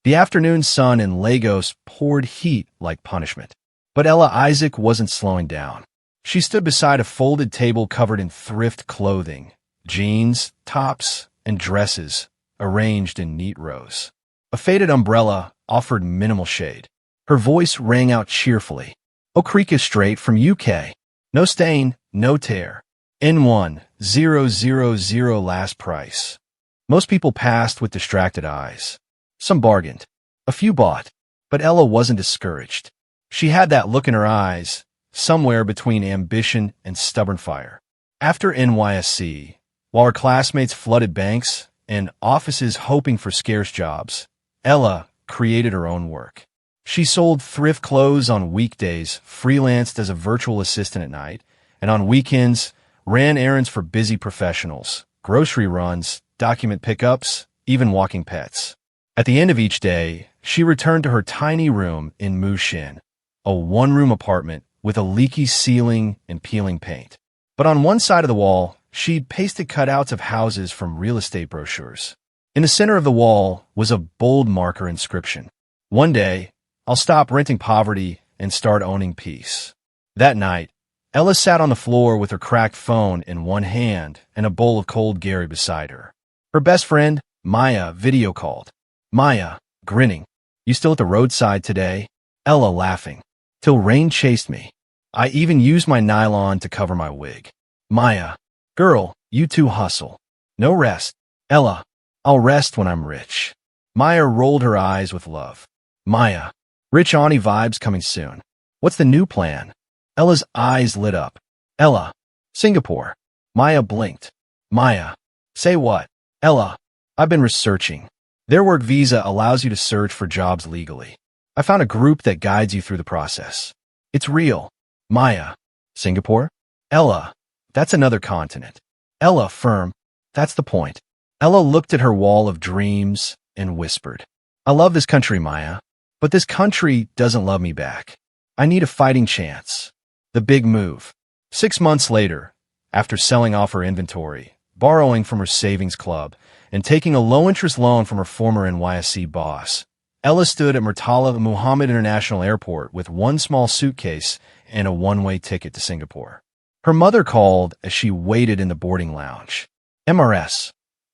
The afternoon sun in Lagos poured heat like punishment. But Ella Isaac wasn't slowing down. She stood beside a folded table covered in thrift clothing, jeans, tops, and dresses, arranged in neat rows. A faded umbrella offered minimal shade. Her voice rang out cheerfully. Okrika straight from UK. No stain, no tear. N1000 last price. Most people passed with distracted eyes. Some bargained. A few bought. But Ella wasn't discouraged. She had that look in her eyes, somewhere between ambition and stubborn fire. After NYSC, while her classmates flooded banks and offices hoping for scarce jobs, Ella created her own work. She sold thrift clothes on weekdays, freelanced as a virtual assistant at night, and on weekends, ran errands for busy professionals, grocery runs, document pickups, even walking pets. At the end of each day, she returned to her tiny room in Mushin, a one-room apartment with a leaky ceiling and peeling paint. But on one side of the wall, she'd pasted cutouts of houses from real estate brochures. In the center of the wall was a bold marker inscription. One day, I'll stop renting poverty and start owning peace. That night, Ella sat on the floor with her cracked phone in one hand and a bowl of cold Gary beside her. Her best friend, Maya, video called. Maya, grinning. You still at the roadside today? Ella laughing. Till rain chased me. I even used my nylon to cover my wig. Maya, girl, you two hustle. No rest. Ella, I'll rest when I'm rich. Maya rolled her eyes with love. Maya, rich auntie vibes coming soon. What's the new plan? Ella's eyes lit up. Ella, Singapore. Maya blinked. Maya, say what? Ella, I've been researching. Their work visa allows you to search for jobs legally. I found a group that guides you through the process. It's real. Maya, Singapore? Ella, that's another continent. Ella, firm. That's the point. Ella looked at her wall of dreams and whispered, I love this country, Maya, but this country doesn't love me back. I need a fighting chance. The big move. 6 months later, after selling off her inventory, borrowing from her savings club, and taking a low-interest loan from her former NYSC boss, Ella stood at Murtala Muhammad International Airport with one small suitcase and a one-way ticket to Singapore. Her mother called as she waited in the boarding lounge. MRS.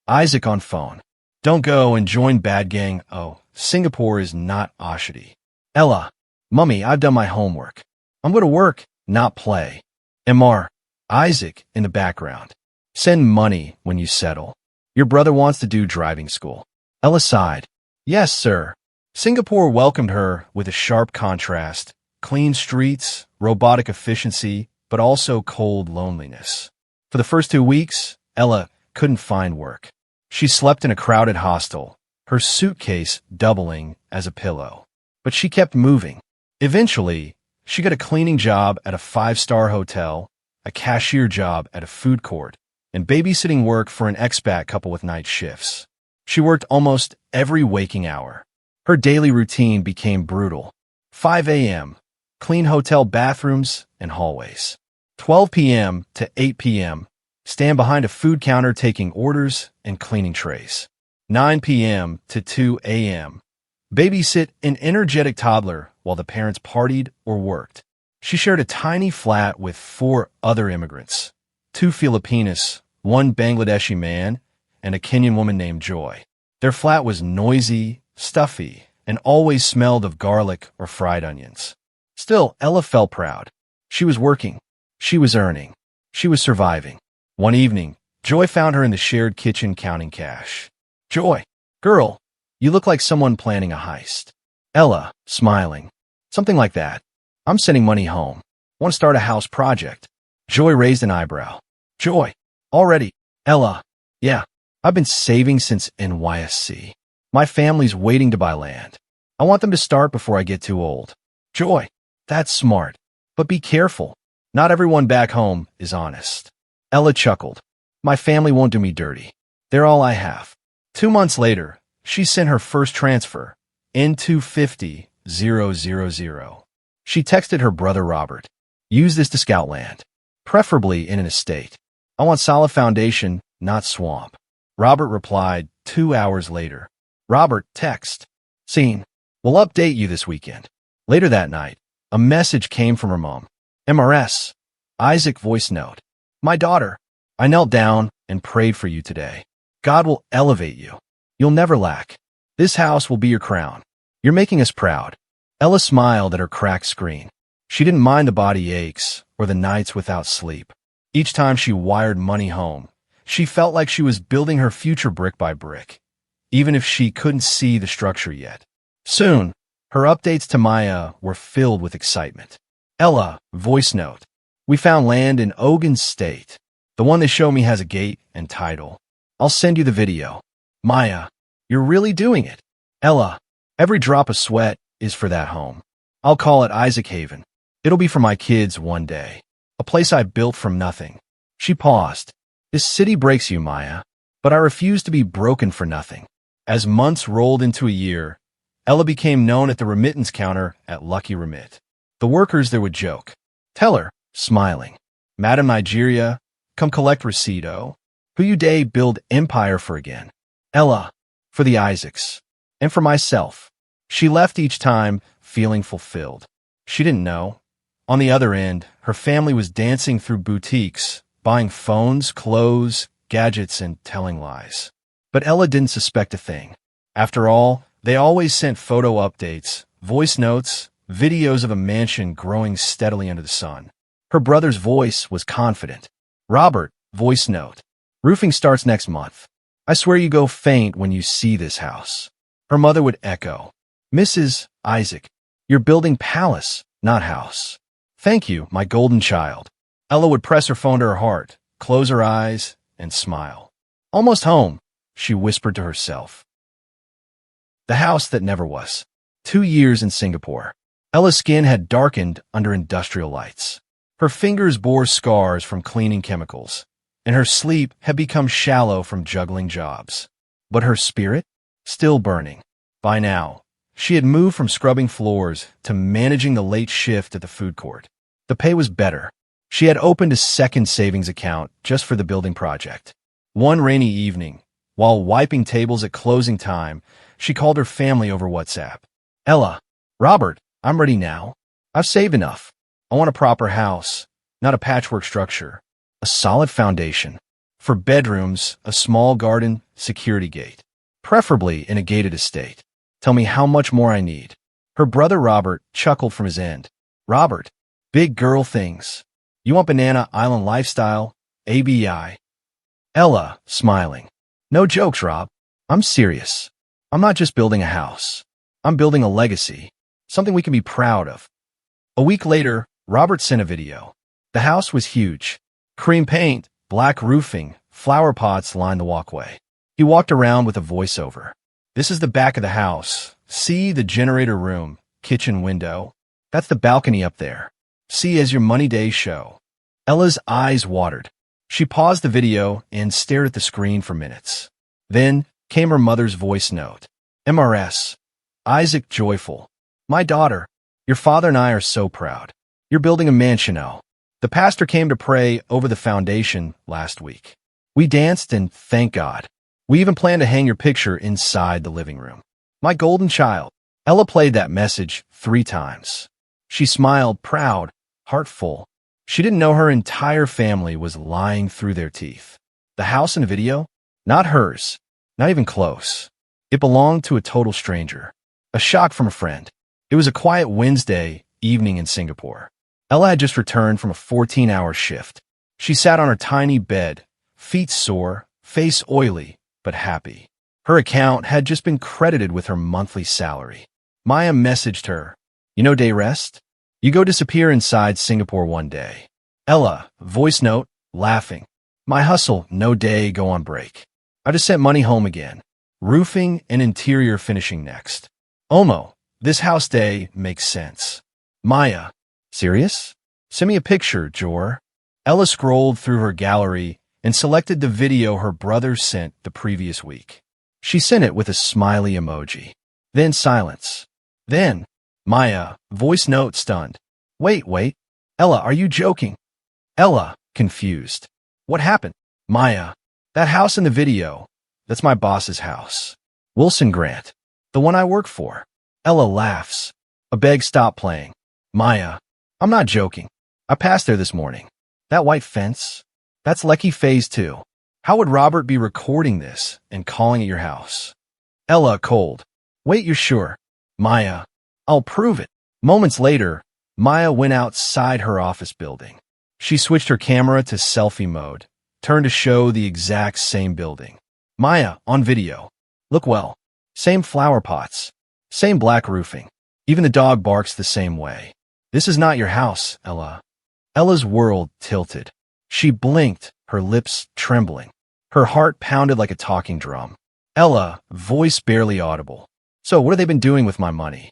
Isaac on phone. Don't go and join bad gang. Oh, Singapore is not Oshidi. Ella. Mummy, I've done my homework. I'm going to work, not play. MR. Isaac in the background. Send money when you settle. Your brother wants to do driving school. Ella sighed. Yes, sir. Singapore welcomed her with a sharp contrast. Clean streets, robotic efficiency, but also cold loneliness. For the first 2 weeks, Ella couldn't find work. She slept in a crowded hostel, her suitcase doubling as a pillow. But she kept moving. Eventually, she got a cleaning job at a 5-star hotel, a cashier job at a food court, and babysitting work for an expat couple with night shifts. She worked almost every waking hour. Her daily routine became brutal. 5 a.m., clean hotel bathrooms and hallways. 12 p.m. to 8 p.m., stand behind a food counter taking orders and cleaning trays. 9 p.m. to 2 a.m., babysit an energetic toddler while the parents partied or worked. She shared a tiny flat with 4 other immigrants, 2 Filipinos, 1 Bangladeshi man, and a Kenyan woman named Joy. Their flat was noisy, stuffy, and always smelled of garlic or fried onions. Still, Ella felt proud. She was working. She was earning. She was surviving. One evening, Joy found her in the shared kitchen counting cash. Joy, girl, you look like someone planning a heist. Ella, smiling. Something like that. I'm sending money home. Want to start a house project. Joy raised an eyebrow. Joy, already. Ella, yeah, I've been saving since NYSC. My family's waiting to buy land. I want them to start before I get too old. Joy, that's smart. But be careful. Not everyone back home is honest. Ella chuckled. My family won't do me dirty. They're all I have. 2 months later, she sent her first transfer, N250000. She texted her brother Robert. Use this to scout land, preferably in an estate. I want solid foundation, not swamp. Robert replied 2 hours later. Robert, text. Scene. We'll update you this weekend. Later that night, a message came from her mom. MRS. Isaac voice note. My daughter, I knelt down and prayed for you today. God will elevate you. You'll never lack. This house will be your crown. You're making us proud. Ella smiled at her cracked screen. She didn't mind the body aches or the nights without sleep. Each time she wired money home, she felt like she was building her future brick by brick, even if she couldn't see the structure yet. Soon, her updates to Maya were filled with excitement. Ella, voice note. We found land in Ogun State. The one they show me has a gate and title. I'll send you the video. Maya, you're really doing it. Ella, every drop of sweat is for that home. I'll call it Isaac Haven. It'll be for my kids one day. A place I built from nothing. She paused. This city breaks you, Maya, but I refuse to be broken for nothing. As months rolled into a year, Ella became known at the remittance counter at Lucky Remit. The workers there would joke. Tell her, smiling. Madam Nigeria, come collect receipt-o. Who you day build empire for again. Ella, for the Isaacs, and for myself. She left each time feeling fulfilled. She didn't know. On the other end, her family was dancing through boutiques, buying phones, clothes, gadgets, and telling lies. But Ella didn't suspect a thing. After all, they always sent photo updates, voice notes, videos of a mansion growing steadily under the sun. Her brother's voice was confident. Robert, voice note. Roofing starts next month. I swear you go faint when you see this house. Her mother would echo. Mrs. Isaac, you're building palace, not house. Thank you, my golden child. Ella would press her phone to her heart, close her eyes, and smile. Almost home, she whispered to herself. The house that never was. 2 years in Singapore. Ella's skin had darkened under industrial lights. Her fingers bore scars from cleaning chemicals, and her sleep had become shallow from juggling jobs. But her spirit? Still burning. By now, she had moved from scrubbing floors to managing the late shift at the food court. The pay was better. She had opened a second savings account just for the building project. One rainy evening, while wiping tables at closing time, she called her family over WhatsApp. Ella, Robert, I'm ready now. I've saved enough. I want a proper house, not a patchwork structure. A solid foundation. For bedrooms, a small garden, security gate. Preferably in a gated estate. Tell me how much more I need. Her brother Robert chuckled from his end. Robert, big girl things. You want Banana Island lifestyle? ABI. Ella, smiling. No jokes, Rob. I'm serious. I'm not just building a house. I'm building a legacy. Something we can be proud of. A week later, Robert sent a video. The house was huge. Cream paint, black roofing, flower pots lined the walkway. He walked around with a voiceover. This is the back of the house. See the generator room, kitchen window. That's the balcony up there. See as your money days show. Ella's eyes watered. She paused the video and stared at the screen for minutes. Then came her mother's voice note. MRS. Isaac joyful. My daughter, your father and I are so proud. You're building a mansion now. The pastor came to pray over the foundation last week. We danced and thank God. We even plan to hang your picture inside the living room. My golden child. Ella played that message 3 times. She smiled, proud, heart full. She didn't know her entire family was lying through their teeth. The house in the video? Not hers. Not even close. It belonged to a total stranger. A shock from a friend. It was a quiet Wednesday evening in Singapore. Ella had just returned from a 14-hour shift. She sat on her tiny bed, feet sore, face oily, but happy. Her account had just been credited with her monthly salary. Maya messaged her, You know day rest? You go disappear inside Singapore one day. Ella, voice note, laughing. My hustle, no day go on break. I just sent money home again. Roofing and interior finishing next. Omo, this house day makes sense. Maya, serious? Send me a picture, Jor. Ella scrolled through her gallery and selected the video her brother sent the previous week. She sent it with a smiley emoji. Then silence. Then, Maya, voice note stunned. Wait. Ella, are you joking? Ella, confused. What happened? Maya, that house in the video, that's my boss's house. Wilson Grant. The one I work for. Ella laughs. A beg stop playing. Maya. I'm not joking. I passed there this morning. That white fence? That's Lecky Phase 2. How would Robert be recording this and calling at your house? Ella, cold. Wait, you're sure? Maya. I'll prove it. Moments later, Maya went outside her office building. She switched her camera to selfie mode, turned to show the exact same building. Maya, on video. Look well. Same flower pots. Same black roofing. Even the dog barks the same way. This is not your house, Ella. Ella's world tilted. She blinked, her lips trembling. Her heart pounded like a talking drum. Ella, voice barely audible. So what have they been doing with my money?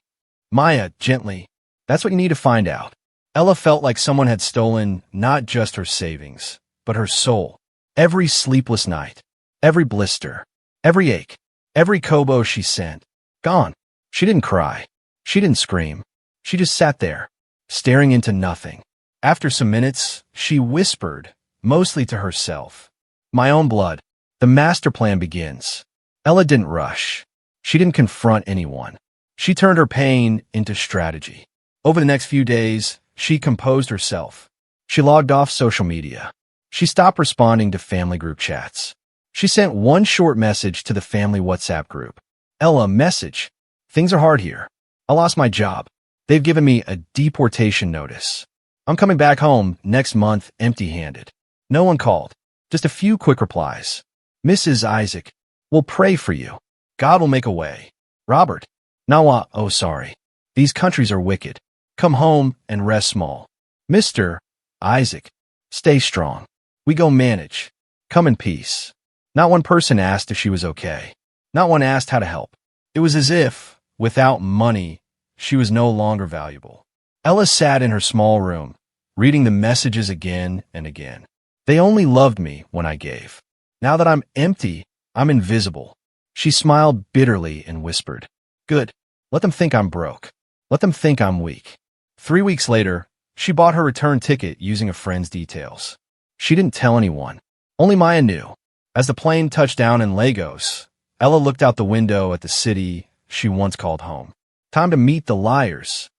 Maya, gently. That's what you need to find out. Ella felt like someone had stolen not just her savings, but her soul. Every sleepless night, every blister, every ache, every kobo she sent. Gone. She didn't cry. She didn't scream. She just sat there, staring into nothing. After some minutes, she whispered, mostly to herself. My own blood. The master plan begins. Ella didn't rush. She didn't confront anyone. She turned her pain into strategy. Over the next few days, she composed herself. She logged off social media. She stopped responding to family group chats. She sent one short message to the family WhatsApp group. Ella, message. Things are hard here. I lost my job. They've given me a deportation notice. I'm coming back home next month empty-handed. No one called. Just a few quick replies. Mrs. Isaac, we'll pray for you. God will make a way. Robert. Nawa, oh sorry. These countries are wicked. Come home and rest small. Mr. Isaac, stay strong. We go manage. Come in peace. Not one person asked if she was okay. Not one asked how to help. It was as if, without money, she was no longer valuable. Ella sat in her small room, reading the messages again and again. They only loved me when I gave. Now that I'm empty, I'm invisible. She smiled bitterly and whispered, Good. Let them think I'm broke. Let them think I'm weak. 3 weeks later, she bought her return ticket using a friend's details. She didn't tell anyone. Only Maya knew. As the plane touched down in Lagos, Ella looked out the window at the city she once called home. Time to meet the liars.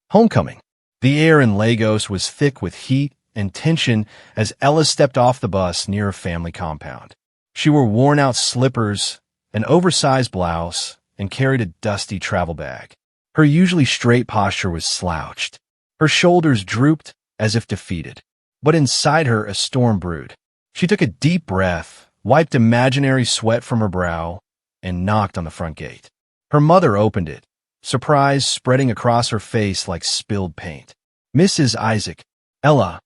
Homecoming. The air in Lagos was thick with heat and tension as Ella stepped off the bus near a family compound. She wore worn-out slippers, an oversized blouse, and carried a dusty travel bag. Her usually straight posture was slouched. Her shoulders drooped as if defeated. But inside her a storm brewed. She took a deep breath, wiped imaginary sweat from her brow, and knocked on the front gate. Her mother opened it, surprise spreading across her face like spilled paint. Mrs. Isaac. Ella.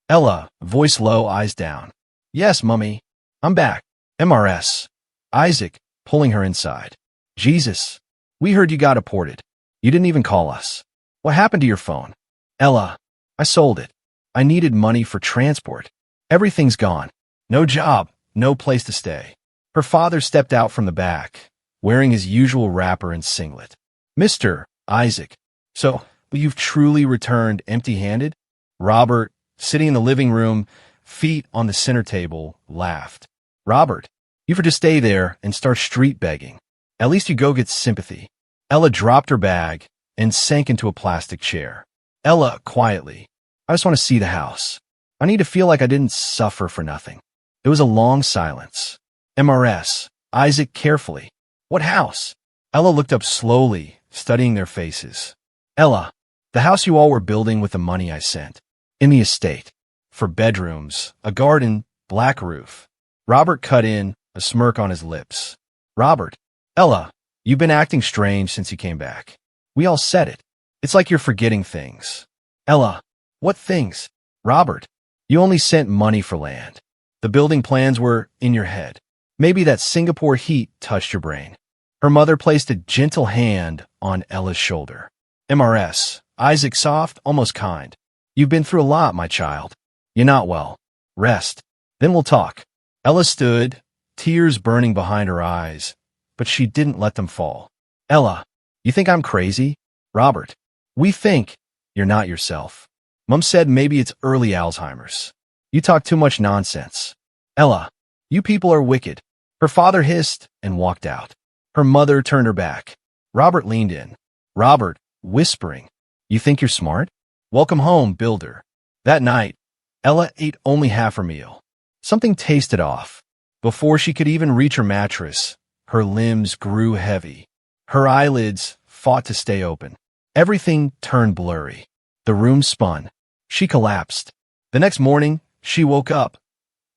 Ella, voice low, eyes down. Yes, Mummy. I'm back. MRS. Isaac, pulling her inside. Jesus. We heard you got deported. You didn't even call us. What happened to your phone? Ella. I sold it. I needed money for transport. Everything's gone. No job, no place to stay. Her father stepped out from the back, wearing his usual wrapper and singlet. Mr. Isaac. So, you've truly returned empty-handed? Robert, sitting in the living room, feet on the center table, laughed. Robert, you could just stay there and start street begging. At least you go get sympathy. Ella dropped her bag and sank into a plastic chair. Ella, quietly. I just want to see the house. I need to feel like I didn't suffer for nothing. There was a long silence. MRS. Isaac, carefully. What house? Ella looked up slowly, studying their faces. Ella, the house you all were building with the money I sent. In the estate. For bedrooms, a garden, black roof. Robert cut in, a smirk on his lips. Robert. Ella, you've been acting strange since you came back. We all said it. It's like you're forgetting things. Ella. What things? Robert. You only sent money for land. The building plans were in your head. Maybe that Singapore heat touched your brain. Her mother placed a gentle hand on Ella's shoulder. MRS. Isaac, soft, almost kind. You've been through a lot, my child. You're not well. Rest. Then we'll talk. Ella stood, tears burning behind her eyes, but she didn't let them fall. Ella, you think I'm crazy? Robert, we think you're not yourself. Mom said maybe it's early Alzheimer's. You talk too much nonsense. Ella, you people are wicked. Her father hissed and walked out. Her mother turned her back. Robert leaned in. Robert, whispering, "You think you're smart? Welcome home, builder." That night, Ella ate only half her meal. Something tasted off. Before she could even reach her mattress, her limbs grew heavy. Her eyelids fought to stay open. Everything turned blurry. The room spun. She collapsed. The next morning, she woke up,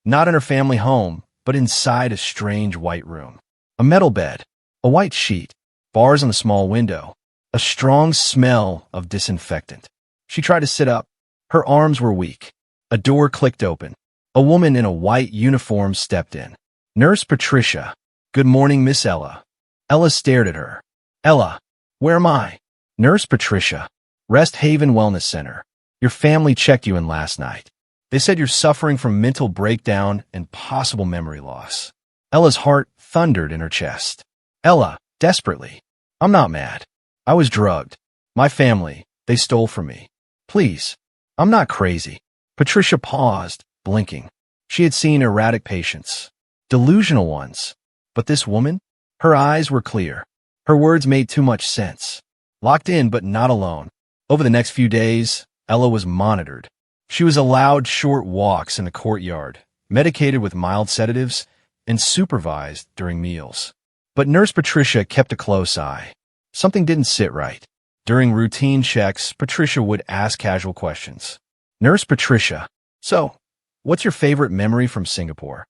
not in her family home, but inside a strange white room. A metal bed, a white sheet, bars on the small window, a strong smell of disinfectant. She tried to sit up. Her arms were weak. A door clicked open. A woman in a white uniform stepped in. "Nurse Patricia." "Good morning, Miss Ella." Ella stared at her. "Ella, where am I?" "Nurse Patricia. Rest Haven Wellness Center. Your family checked you in last night. They said you're suffering from mental breakdown and possible memory loss." Ella's heart thundered in her chest. "Ella," desperately, "I'm not mad. I was drugged. My family, they stole from me. Please, I'm not crazy." Patricia paused, blinking. She had seen erratic patients, delusional ones. But this woman? Her eyes were clear. Her words made too much sense. Locked in, but not alone. Over the next few days, Ella was monitored. She was allowed short walks in the courtyard, medicated with mild sedatives, and supervised during meals. But Nurse Patricia kept a close eye. Something didn't sit right. During routine checks, Patricia would ask casual questions. "Nurse Patricia, so, what's your favorite memory from Singapore?"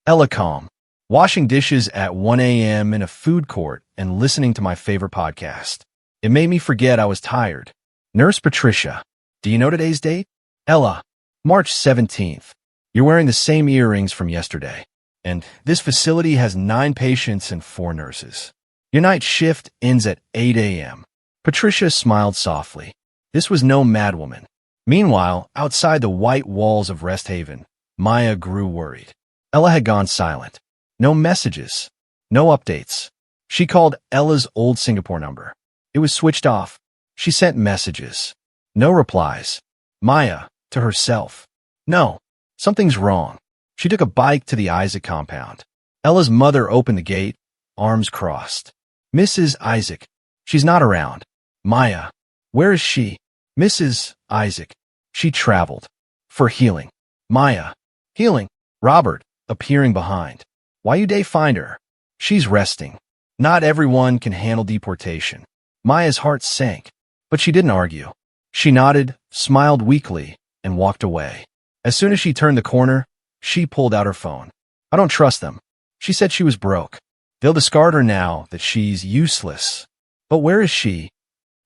Ella calm. "Washing dishes at 1 a.m. in a food court and listening to my favorite podcast. It made me forget I was tired." "Nurse Patricia, do you know today's date?" Ella, "March 17th. You're wearing the same earrings from yesterday. And this facility has 9 patients and 4 nurses. Your night shift ends at 8 a.m. Patricia smiled softly. This was no madwoman. Meanwhile, outside the white walls of Rest Haven, Maya grew worried. Ella had gone silent. No messages. No updates. She called Ella's old Singapore number. It was switched off. She sent messages. No replies. Maya, to herself. No, something's wrong. She took a bike to the Isaac compound. Ella's mother opened the gate, arms crossed. "Mrs. Isaac. She's not around." "Maya. Where is she?" "Mrs. Isaac. She traveled. For healing." "Maya. Healing." Robert, appearing behind. "Why you day find her?" "She's resting. Not everyone can handle deportation." Maya's heart sank, but she didn't argue. She nodded, smiled weakly, and walked away. As soon as she turned the corner, she pulled out her phone. "I don't trust them." She said she was broke. They'll discard her now that she's useless. But where is she?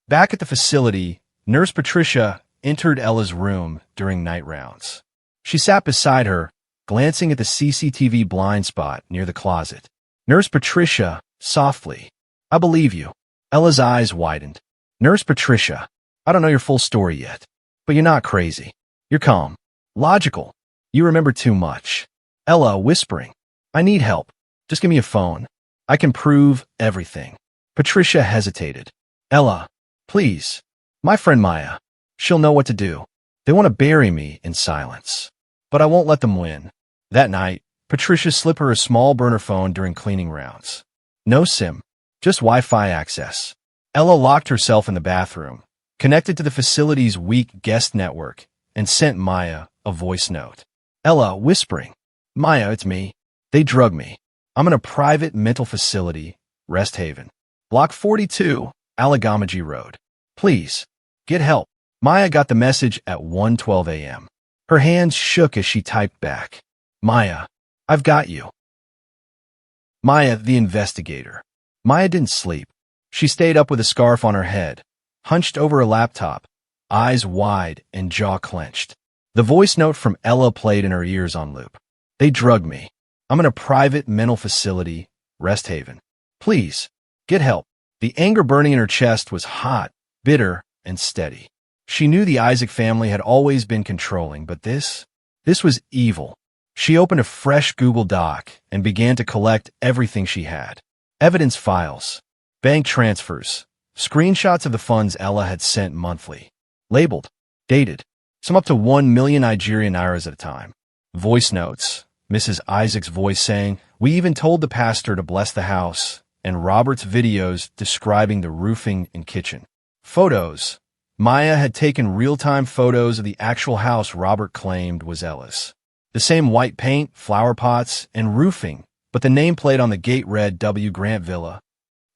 Back at the facility, Nurse Patricia entered Ella's room during night rounds. She sat beside her, glancing at the CCTV blind spot near the closet. "Nurse Patricia," softly, "I believe you." Ella's eyes widened. "Nurse Patricia, I don't know your full story yet, but you're not crazy. You're calm, logical. You remember too much." Ella, whispering, "I need help. Just give me a phone. I can prove everything." Patricia hesitated. "Ella, please. My friend Maya. She'll know what to do. They want to bury me in silence. But I won't let them win." That night, Patricia slipped her a small burner phone during cleaning rounds. No SIM, just Wi-Fi access. Ella locked herself in the bathroom, connected to the facility's weak guest network, and sent Maya a voice note. Ella, whispering, "Maya, it's me. They drug me. I'm in a private mental facility, Rest Haven. Block 42, Alagamaji Road. Please, get help." Maya got the message at 1:12 a.m. Her hands shook as she typed back. "Maya, I've got you." Maya, the investigator. Maya didn't sleep. She stayed up with a scarf on her head, hunched over her laptop, eyes wide and jaw clenched. The voice note from Ella played in her ears on loop. "They drugged me. I'm in a private mental facility, Rest Haven. Please, get help." The anger burning in her chest was hot, bitter, and steady. She knew the Isaac family had always been controlling, but this was evil. She opened a fresh Google Doc and began to collect everything she had. Evidence files, bank transfers, screenshots of the funds Ella had sent monthly, labeled, dated, some up to 1 million Nigerian nairas at a time. Voice notes, Mrs. Isaac's voice saying, "We even told the pastor to bless the house, and Robert's videos describing the roofing and kitchen. Photos. Maya had taken real-time photos of the actual house Robert claimed was Ella's. The same white paint, flower pots, and roofing, but the nameplate on the gate read W. Grant Villa.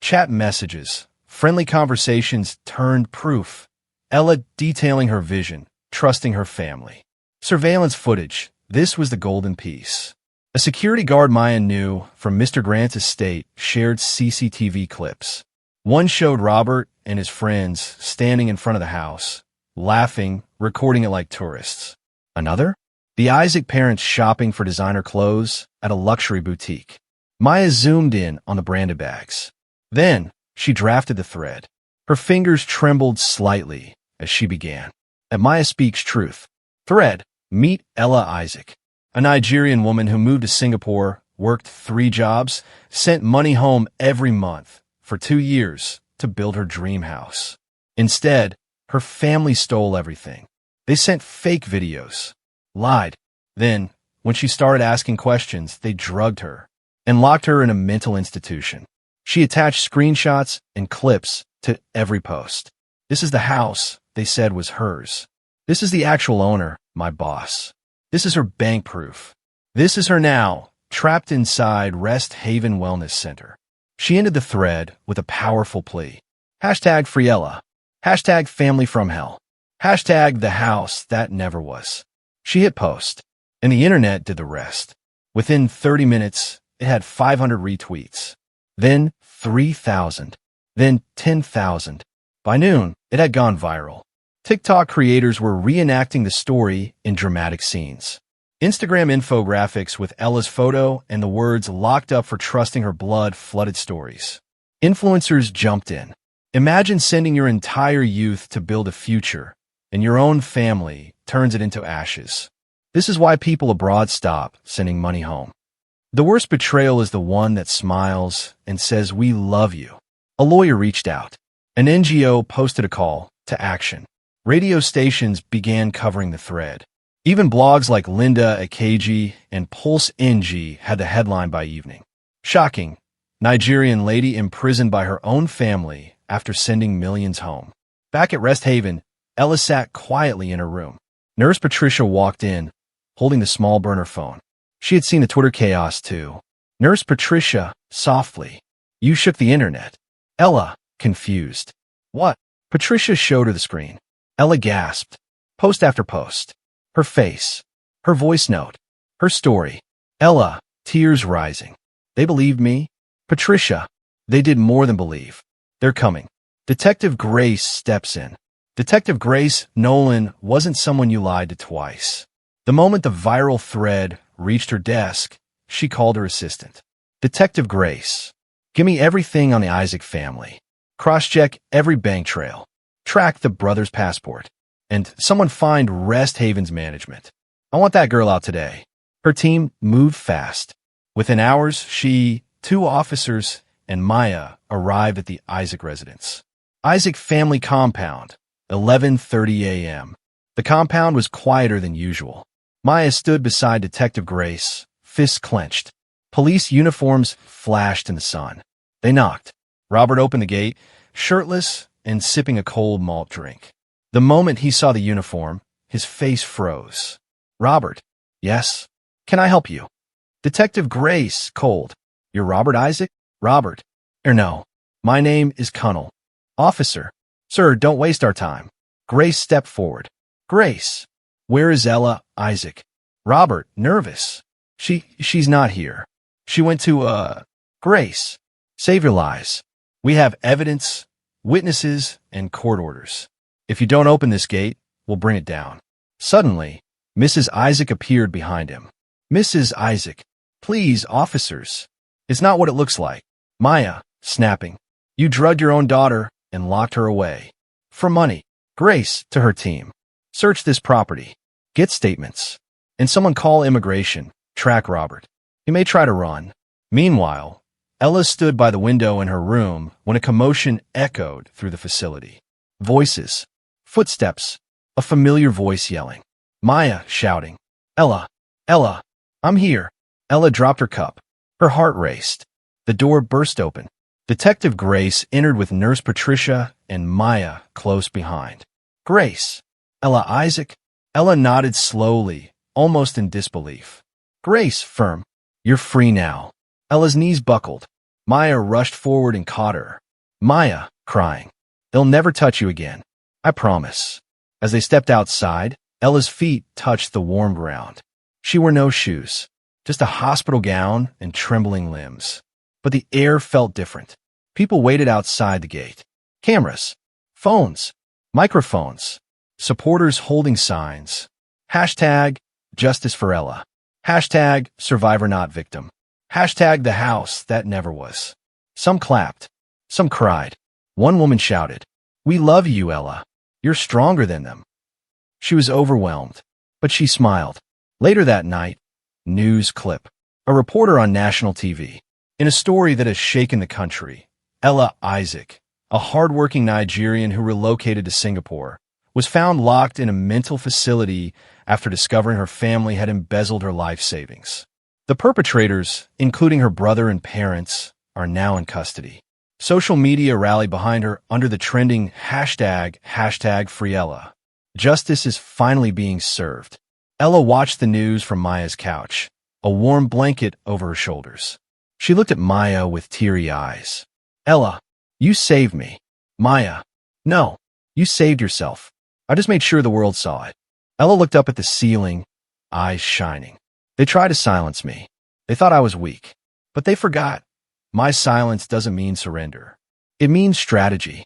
Chat messages. Friendly conversations turned proof. Ella detailing her vision, trusting her family. Surveillance footage. This was the golden piece. A security guard Maya knew from Mr. Grant's estate shared CCTV clips. One showed Robert and his friends standing in front of the house, laughing, recording it like tourists. Another? The Isaac parents shopping for designer clothes at a luxury boutique. Maya zoomed in on the branded bags. Then, she drafted the thread. Her fingers trembled slightly as she began. At Maya Speaks Truth. Thread. Meet Ella Isaac, a Nigerian woman who moved to Singapore, worked 3 jobs, sent money home every month for 2 years to build her dream house. Instead, her family stole everything. They sent fake videos, lied. Then, when she started asking questions, they drugged her and locked her in a mental institution. She attached screenshots and clips to every post. This is the house they said was hers. This is the actual owner, my boss. This is her bank proof. This is her now, trapped inside Rest Haven Wellness Center. She ended the thread with a powerful plea. Hashtag Free Ella. Hashtag Family from Hell. Hashtag The House That Never Was. She hit post, and the internet did the rest. Within 30 minutes, it had 500 retweets. Then 3,000. Then 10,000. By noon, it had gone viral. TikTok creators were reenacting the story in dramatic scenes. Instagram infographics with Ella's photo and the words "locked up for trusting her blood" flooded stories. Influencers jumped in. Imagine sending your entire youth to build a future, and your own family turns it into ashes. This is why people abroad stop sending money home. The worst betrayal is the one that smiles and says, "We love you." A lawyer reached out. An NGO posted a call to action. Radio stations began covering the thread. Even blogs like Linda Akeji and Pulse NG had the headline by evening. Shocking. Nigerian lady imprisoned by her own family after sending millions home. Back at Rest Haven, Ella sat quietly in her room. Nurse Patricia walked in, holding the small burner phone. She had seen the Twitter chaos too. Nurse Patricia, softly. You shook the internet. Ella, confused. What? Patricia showed her the screen. Ella gasped. Post after post. Her face. Her voice note. Her story. Ella, tears rising. They believed me? Patricia. They did more than believe. They're coming. Detective Grace steps in. Detective Grace Nolan wasn't someone you lied to twice. The moment the viral thread reached her desk, she called her assistant. Detective Grace. Give me everything on the Isaac family. Cross-check every bank trail. Track the brother's passport. And someone find Rest Haven's management. I want that girl out today. Her team moved fast. Within hours, she, 2 officers, and Maya arrived at the Isaac residence. Isaac family compound, 11:30 a.m. The compound was quieter than usual. Maya stood beside Detective Grace, fists clenched. Police uniforms flashed in the sun. They knocked. Robert opened the gate, shirtless and sipping a cold malt drink. The moment he saw the uniform, his face froze. Robert. Yes. Can I help you? Detective Grace, cold. You're Robert Isaac? Robert. No. My name is Cunnell. Officer. Sir, don't waste our time. Grace stepped forward. Grace. Where is Ella Isaac? Robert, nervous. She's not here. She went to, Grace. Save your lies. We have evidence, witnesses, and court orders. If you don't open this gate, we'll bring it down. Suddenly, Mrs. Isaac appeared behind him. Mrs. Isaac. Please, officers. It's not what it looks like. Maya, snapping. You drugged your own daughter and locked her away. For money. Grace, to her team. Search this property. Get statements. And someone call immigration. Track Robert. He may try to run. Meanwhile, Ella stood by the window in her room when a commotion echoed through the facility. Voices. Footsteps. A familiar voice yelling. Maya shouting. Ella. Ella. I'm here. Ella dropped her cup. Her heart raced. The door burst open. Detective Grace entered with Nurse Patricia and Maya close behind. Grace. Ella Isaac. Ella nodded slowly, almost in disbelief. Grace, firm. You're free now. Ella's knees buckled. Maya rushed forward and caught her. Maya, crying. They'll never touch you again. I promise. As they stepped outside, Ella's feet touched the warm ground. She wore no shoes, just a hospital gown and trembling limbs. But the air felt different. People waited outside the gate. Cameras, phones, microphones, supporters holding signs. Hashtag Justice for Ella. Hashtag Survivor Not Victim. Hashtag The House That Never Was. Some clapped. Some cried. One woman shouted, "We love you, Ella. You're stronger than them." She was overwhelmed, but she smiled. Later that night, news clip. A reporter on national TV. In a story that has shaken the country, Ella Isaac, a hardworking Nigerian who relocated to Singapore, was found locked in a mental facility after discovering her family had embezzled her life savings. The perpetrators, including her brother and parents, are now in custody. Social media rallied behind her under the trending hashtag #FreeElla. Justice is finally being served. Ella watched the news from Maya's couch, a warm blanket over her shoulders. She looked at Maya with teary eyes. Ella, you saved me. Maya, no, you saved yourself. I just made sure the world saw it. Ella looked up at the ceiling, eyes shining. They tried to silence me. They thought I was weak. But they forgot. My silence doesn't mean surrender. It means strategy.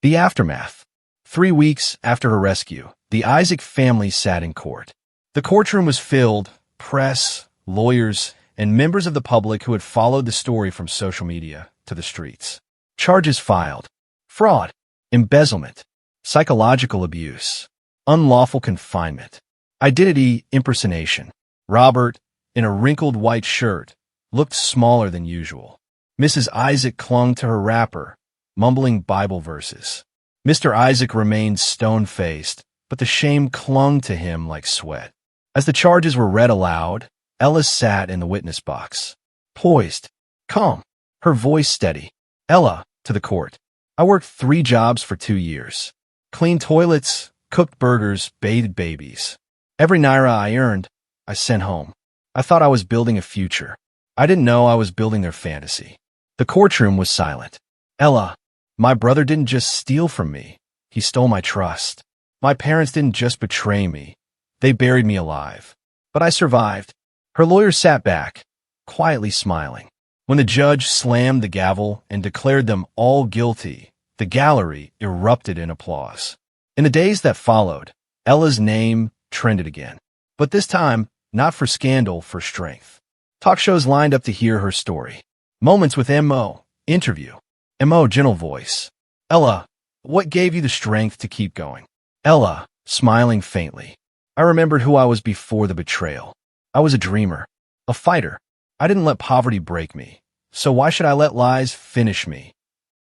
The aftermath. 3 weeks after her rescue, the Isaac family sat in court. The courtroom was filled, press, lawyers, and members of the public who had followed the story from social media to the streets. Charges filed. Fraud, embezzlement, psychological abuse, unlawful confinement, identity impersonation. Robert, in a wrinkled white shirt, looked smaller than usual. Mrs. Isaac clung to her wrapper, mumbling Bible verses. Mr. Isaac remained stone-faced, but the shame clung to him like sweat. As the charges were read aloud, Ella sat in the witness box, poised, calm, her voice steady. Ella, to the court. I worked 3 jobs for 2 years. Cleaned toilets, cooked burgers, bathed babies. Every naira I earned, I sent home. I thought I was building a future. I didn't know I was building their fantasy. The courtroom was silent. Ella, my brother didn't just steal from me. He stole my trust. My parents didn't just betray me. They buried me alive. But I survived. Her lawyer sat back, quietly smiling. When the judge slammed the gavel and declared them all guilty, the gallery erupted in applause. In the days that followed, Ella's name trended again. But this time, not for scandal, for strength. Talk shows lined up to hear her story. Moments with M.O. Interview. M.O. Gentle voice. Ella, what gave you the strength to keep going? Ella, smiling faintly. I remembered who I was before the betrayal. I was a dreamer, a fighter. I didn't let poverty break me. So why should I let lies finish me?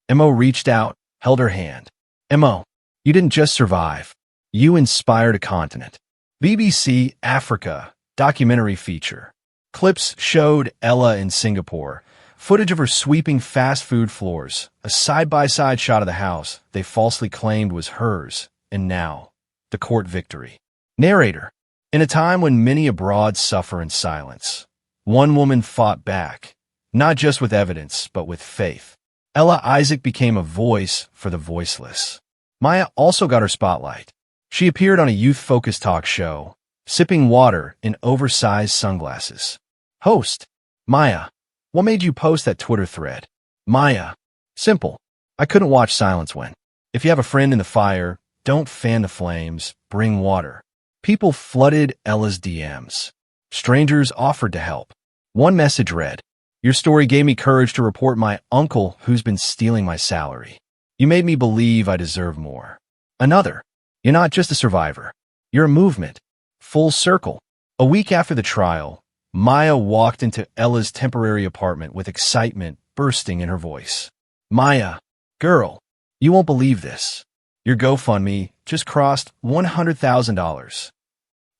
M.O. reached out, held her hand. M.O., you didn't just survive. You inspired a continent. BBC Africa documentary feature. Clips showed Ella in Singapore, footage of her sweeping fast food floors, a side-by-side shot of the house they falsely claimed was hers, and now, the court victory. Narrator. In a time when many abroad suffer in silence, one woman fought back, not just with evidence, but with faith. Ella Isaac became a voice for the voiceless. Maya also got her spotlight. She appeared on a youth-focused talk show, sipping water in oversized sunglasses. Host. Maya. What made you post that Twitter thread? Maya. Simple. I couldn't watch silence when. If you have a friend in the fire, don't fan the flames, bring water. People flooded Ella's DMs. Strangers offered to help. One message read, your story gave me courage to report my uncle who's been stealing my salary. You made me believe I deserve more. Another, you're not just a survivor. You're a movement. Full circle. A week after the trial, Maya walked into Ella's temporary apartment with excitement bursting in her voice. Maya, girl, you won't believe this. Your GoFundMe just crossed $100,000.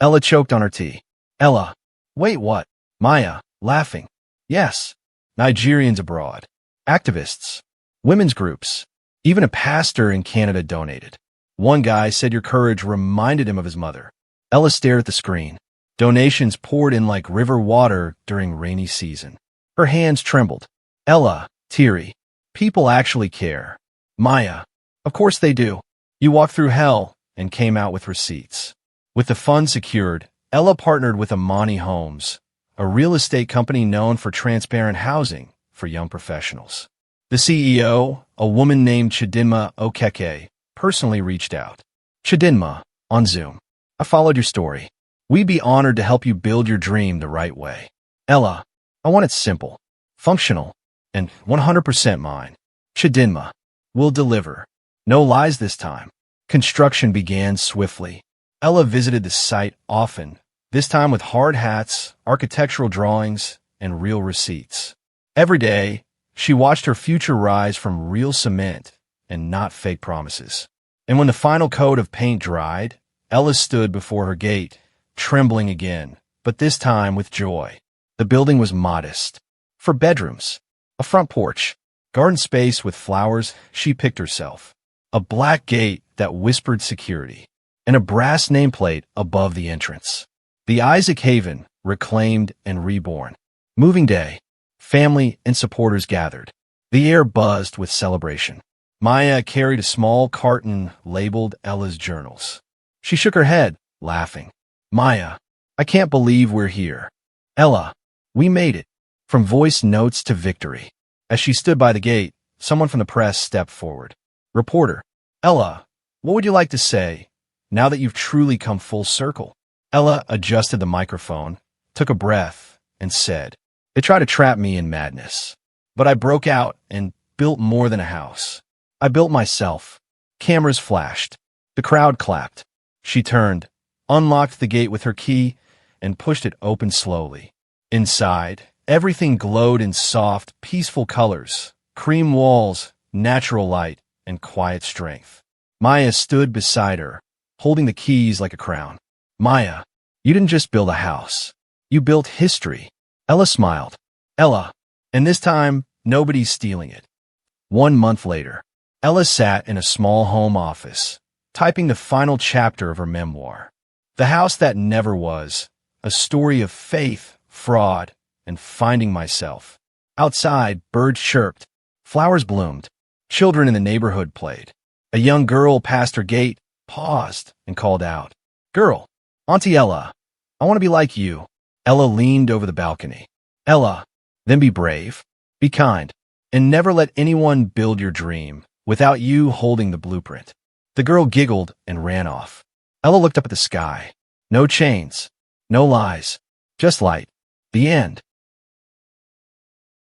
Ella choked on her tea. Ella, wait, what? Maya, laughing. Yes, Nigerians abroad, activists, women's groups, even a pastor in Canada donated. One guy said your courage reminded him of his mother. Ella stared at the screen. Donations poured in like river water during rainy season. Her hands trembled. Ella, teary. People actually care. Maya, of course they do. You walked through hell and came out with receipts. With the funds secured, Ella partnered with Amani Homes, a real estate company known for transparent housing for young professionals. The CEO, a woman named Chidinma Okeke, personally reached out. Chidinma, on Zoom. I followed your story. We'd be honored to help you build your dream the right way. Ella, I want it simple, functional, and 100% mine. Chidinma, we'll deliver. No lies this time. Construction began swiftly. Ella visited the site often, this time with hard hats, architectural drawings, and real receipts. Every day, she watched her future rise from real cement and not fake promises. And when the final coat of paint dried, Ella stood before her gate, trembling again, but this time with joy. The building was modest. For bedrooms, a front porch, garden space with flowers, she picked herself. A black gate that whispered security, and a brass nameplate above the entrance. The Isaac Haven, reclaimed and reborn. Moving day. Family and supporters gathered. The air buzzed with celebration. Maya carried a small carton labeled Ella's Journals. She shook her head, laughing. Maya, I can't believe we're here. Ella, we made it. From voice notes to victory. As she stood by the gate, someone from the press stepped forward. Reporter, Ella, what would you like to say now that you've truly come full circle? Ella adjusted the microphone, took a breath, and said, They tried to trap me in madness. But I broke out and built more than a house. I built myself. Cameras flashed. The crowd clapped. She turned, unlocked the gate with her key, and pushed it open slowly. Inside, everything glowed in soft, peaceful colors, cream walls, natural light, and quiet strength. Maya stood beside her, holding the keys like a crown. Maya, you didn't just build a house. You built history. Ella smiled. Ella, and this time, nobody's stealing it. 1 month later, Ella sat in a small home office, typing the final chapter of her memoir. The House That Never Was, a story of faith, fraud, and finding myself. Outside, birds chirped, flowers bloomed, children in the neighborhood played. A young girl passed her gate, paused, and called out, Girl, Auntie Ella, I want to be like you. Ella leaned over the balcony. Ella, then be brave, be kind, and never let anyone build your dream without you holding the blueprint. The girl giggled and ran off. Ella looked up at the sky. No chains, no lies, just light. The end.